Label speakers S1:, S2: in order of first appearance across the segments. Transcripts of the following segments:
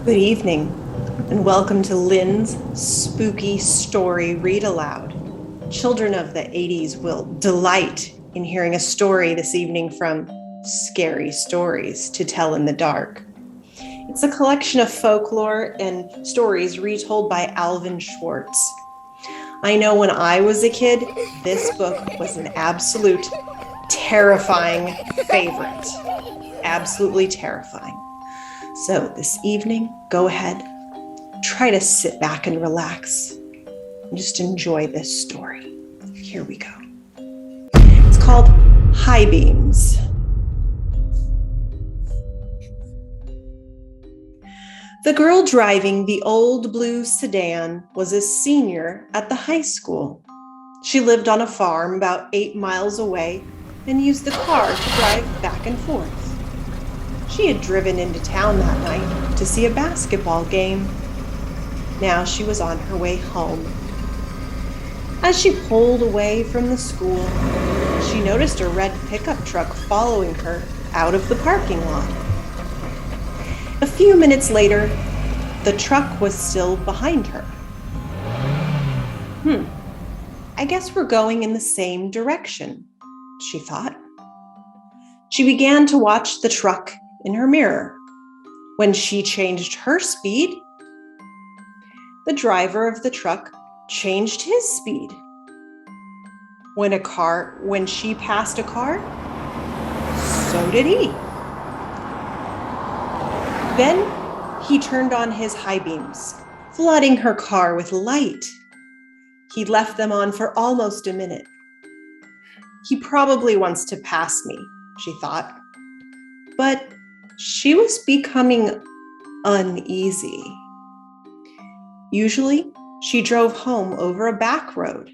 S1: Good evening, and welcome to Lynn's Spooky Story Read Aloud. Children of the 80s will delight in hearing a story this evening from Scary Stories to Tell in the Dark. It's a collection of folklore and stories retold by Alvin Schwartz. I know when I was a kid, this book was an absolute terrifying favorite. Absolutely terrifying. So this evening, go ahead, try to sit back and relax and just enjoy this story. Here we go. It's called High Beams. The girl driving the old blue sedan was a senior at the high school. She lived on a farm about 8 miles away and used the car to drive back and forth. She had driven into town that night to see a basketball game. Now she was on her way home. As she pulled away from the school, she noticed a red pickup truck following her out of the parking lot. A few minutes later, the truck was still behind her. I guess we're going in the same direction, she thought. She began to watch the truck in her mirror. When she changed her speed, the driver of the truck changed his speed. When she passed a car, so did he. Then he turned on his high beams, flooding her car with light. He left them on for almost a minute. He probably wants to pass me, she thought. But she was becoming uneasy. Usually, she drove home over a back road.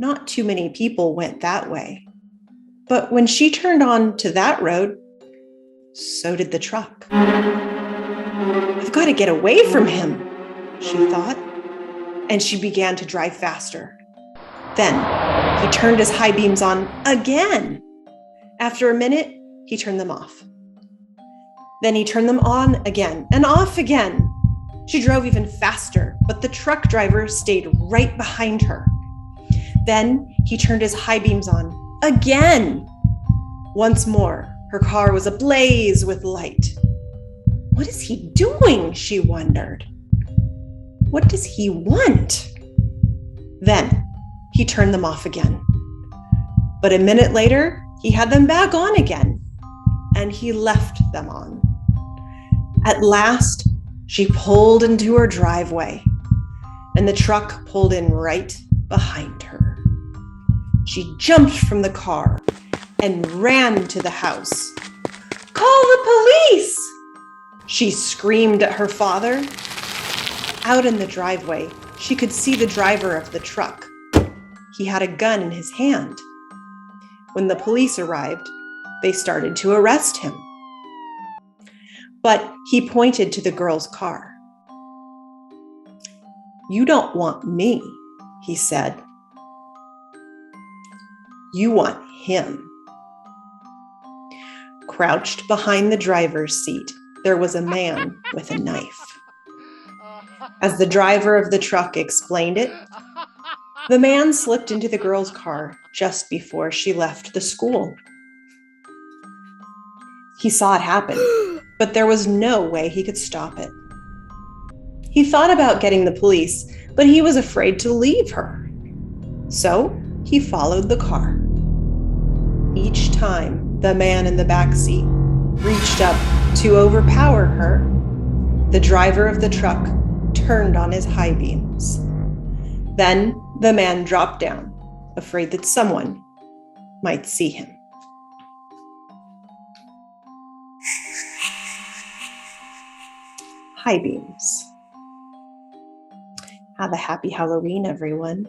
S1: Not too many people went that way. But when she turned on to that road, so did the truck. I've got to get away from him, she thought, and she began to drive faster. Then he turned his high beams on again. After a minute, he turned them off. Then he turned them on again and off again. She drove even faster, but the truck driver stayed right behind her. Then he turned his high beams on again. Once more, her car was ablaze with light. What is he doing? She wondered. What does he want? Then he turned them off again. But a minute later, he had them back on again, and he left them on. At last, she pulled into her driveway, and the truck pulled in right behind her. She jumped from the car and ran to the house. "Call the police!" she screamed at her father. Out in the driveway, she could see the driver of the truck. He had a gun in his hand. When the police arrived, they started to arrest him. But he pointed to the girl's car. "You don't want me," he said. "You want him." Crouched behind the driver's seat, there was a man with a knife. As the driver of the truck explained it, the man slipped into the girl's car just before she left the school. He saw it happen, but there was no way he could stop it. He thought about getting the police, but he was afraid to leave her. So he followed the car. Each time the man in the back seat reached up to overpower her, the driver of the truck turned on his high beams. Then the man dropped down, afraid that someone might see him. High beams. Have a happy Halloween, everyone.